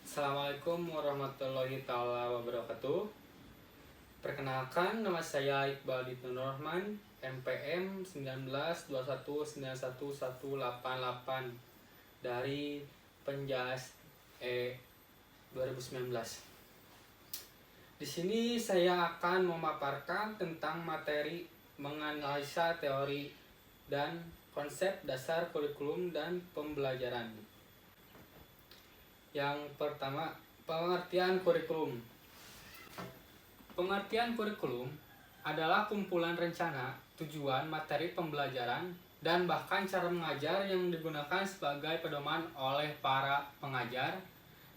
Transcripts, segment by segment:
Assalamualaikum warahmatullahi taala wabarakatuh. Perkenalkan, nama saya Iqbal Rahman, MPM 1921911188 dari Penjas 2019. Di sini saya akan memaparkan tentang materi menganalisa teori dan konsep dasar kurikulum dan pembelajaran. Yang pertama, pengertian kurikulum. Pengertian kurikulum adalah kumpulan rencana, tujuan, materi pembelajaran, dan bahkan cara mengajar yang digunakan sebagai pedoman oleh para pengajar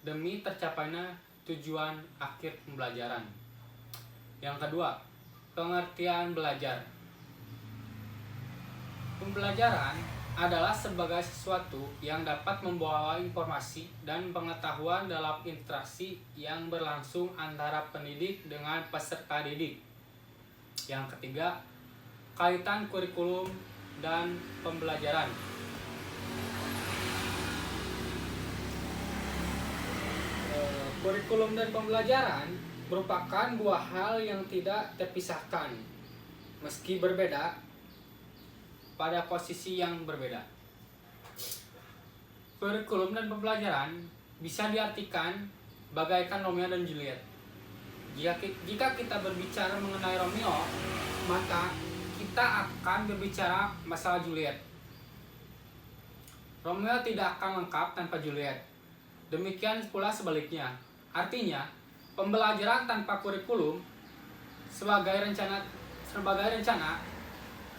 demi tercapainya tujuan akhir pembelajaran. Yang kedua, pengertian belajar. Pembelajaran adalah sebagai sesuatu yang dapat membawa informasi dan pengetahuan dalam interaksi yang berlangsung antara pendidik dengan peserta didik. Yang ketiga, kaitan kurikulum dan pembelajaran. Kurikulum dan pembelajaran merupakan dua hal yang tidak terpisahkan, meski berbeda pada posisi yang berbeda. Kurikulum dan pembelajaran bisa diartikan bagaikan Romeo dan Juliet. Jika kita berbicara mengenai Romeo, maka kita akan berbicara masalah Juliet. Romeo tidak akan lengkap tanpa Juliet. Demikian pula sebaliknya. Artinya, pembelajaran tanpa kurikulum sebagai rencana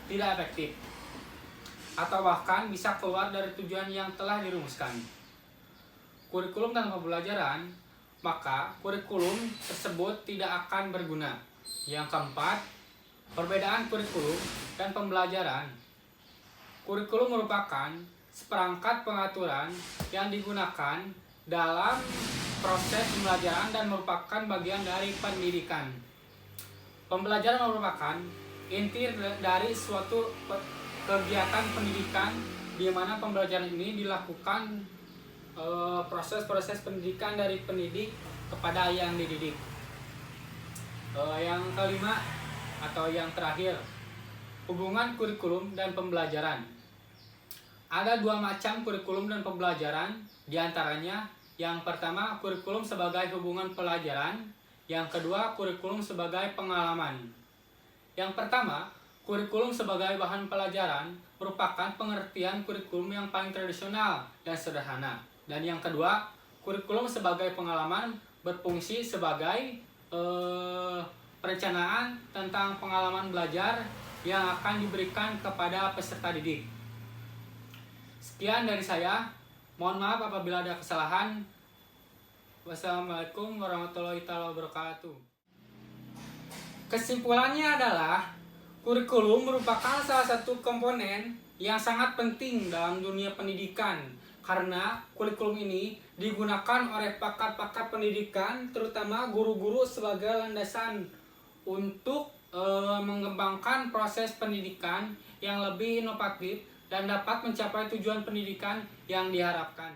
tidak efektif, atau bahkan bisa keluar dari tujuan yang telah dirumuskan. Kurikulum dan pembelajaran, maka kurikulum tersebut tidak akan berguna. Yang keempat, perbedaan kurikulum dan pembelajaran. Kurikulum merupakan seperangkat pengaturan yang digunakan dalam proses pembelajaran dan merupakan bagian dari pendidikan. Pembelajaran merupakan inti dari suatu kegiatan pendidikan di mana pembelajaran ini dilakukan proses-proses pendidikan dari pendidik kepada yang dididik. Yang kelima atau yang terakhir, hubungan kurikulum dan pembelajaran. Ada dua macam kurikulum dan pembelajaran, diantaranya yang pertama kurikulum sebagai hubungan pelajaran, yang kedua kurikulum sebagai pengalaman. Yang pertama, kurikulum sebagai bahan pelajaran merupakan pengertian kurikulum yang paling tradisional dan sederhana. Dan yang kedua, kurikulum sebagai pengalaman berfungsi sebagai perencanaan tentang pengalaman belajar yang akan diberikan kepada peserta didik. Sekian dari saya. Mohon maaf apabila ada kesalahan. Wassalamualaikum warahmatullahi wabarakatuh. Kesimpulannya adalah kurikulum merupakan salah satu komponen yang sangat penting dalam dunia pendidikan, karena kurikulum ini digunakan oleh pakar-pakar pendidikan, terutama guru-guru sebagai landasan untuk mengembangkan proses pendidikan yang lebih inovatif dan dapat mencapai tujuan pendidikan yang diharapkan.